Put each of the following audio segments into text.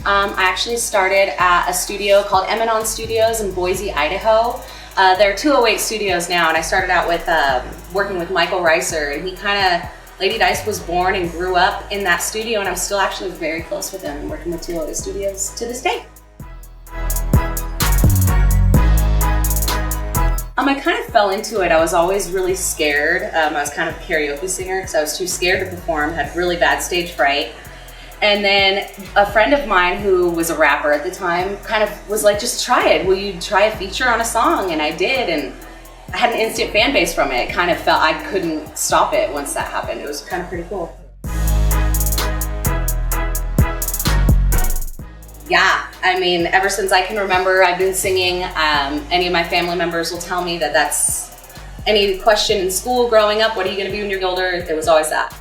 I actually started at a studio called Emanon Studios in Boise, Idaho. There are 208 studios now, and I started out with working with Michael Reiser, and he Lady Dice was born and grew up in that studio, and I'm still actually very close with him and working with 208 studios to this day. I kind of fell into it. I was always really scared. I was kind of a karaoke singer because I was too scared to perform, had really bad stage fright. And then a friend of mine who was a rapper at the time kind of was like, just try it. Will you try a feature on a song? And I did, and I had an instant fan base from it. It kind of felt I couldn't stop it once that happened. It was kind of pretty cool. Yeah, I mean, ever since I can remember, I've been singing. Any of my family members will tell me that that's any question in school growing up, what are you going to be when you're older? It was always that.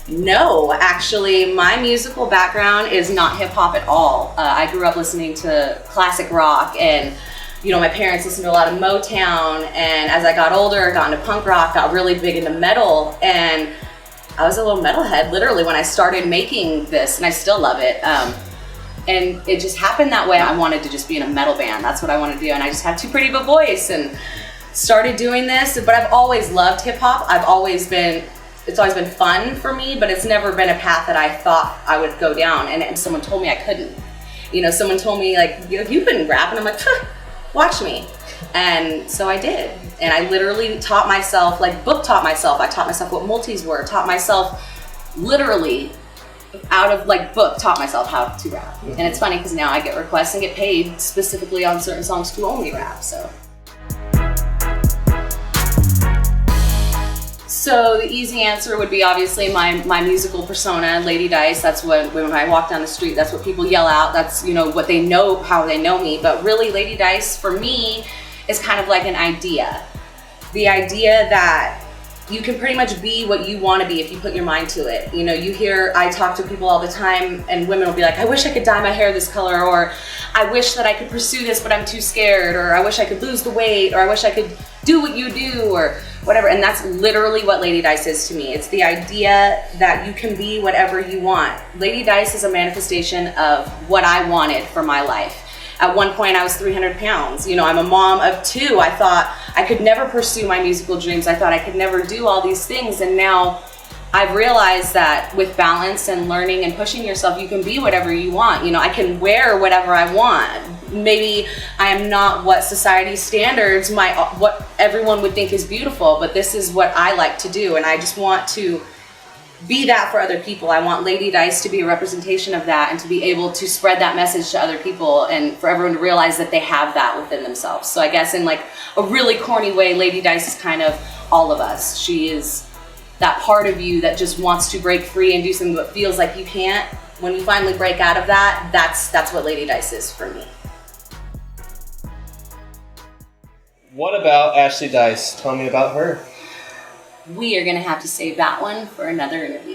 No, actually, my musical background is not hip hop at all. I grew up listening to classic rock, and my parents listened to a lot of Motown, and as I got older, I got into punk rock, got really big into metal, and I was a little metalhead literally when I started making this, and I still love it. And it just happened that way. I wanted to just be in a metal band. That's what I wanted to do, and I just have too pretty of a voice and started doing this. But I've always loved hip hop. It's always been fun for me, but it's never been a path that I thought I would go down. And someone told me I couldn't. Someone told me like, you couldn't rap, and I'm like, watch me. And so I did. And I literally taught myself, taught myself. I taught myself what multis were, taught myself literally out of book, taught myself how to rap. And it's funny because now I get requests and get paid specifically on certain songs to only rap, so. So the easy answer would be obviously my musical persona, Lady Dice. That's what, when I walk down the street, that's what people yell out. That's, what they know, how they know me. But really, Lady Dice for me is kind of like an idea. The idea that you can pretty much be what you want to be if you put your mind to it. I talk to people all the time, and women will be like, I wish I could dye my hair this color, or I wish that I could pursue this, but I'm too scared, or I wish I could lose the weight, or I wish I could do what you do, or whatever. And that's literally what Lady Dice is to me. It's the idea that you can be whatever you want. Lady Dice is a manifestation of what I wanted for my life. At one point I was 300 pounds. I'm a mom of 2. I thought I could never pursue my musical dreams. I thought I could never do all these things. And now I've realized that with balance and learning and pushing yourself, you can be whatever you want. I can wear whatever I want. Maybe I am not what society standards, what everyone would think is beautiful, but this is what I like to do. And I just want to be that for other people. I want Lady Dice to be a representation of that, and to be able to spread that message to other people, and for everyone to realize that they have that within themselves. So I guess in a really corny way, Lady Dice is kind of all of us. She is that part of you that just wants to break free and do something but feels like you can't. When you finally break out of that, that's what Lady Dice is for me. What about Ashley Dice? Tell me about her. We are going to have to save that one for another interview.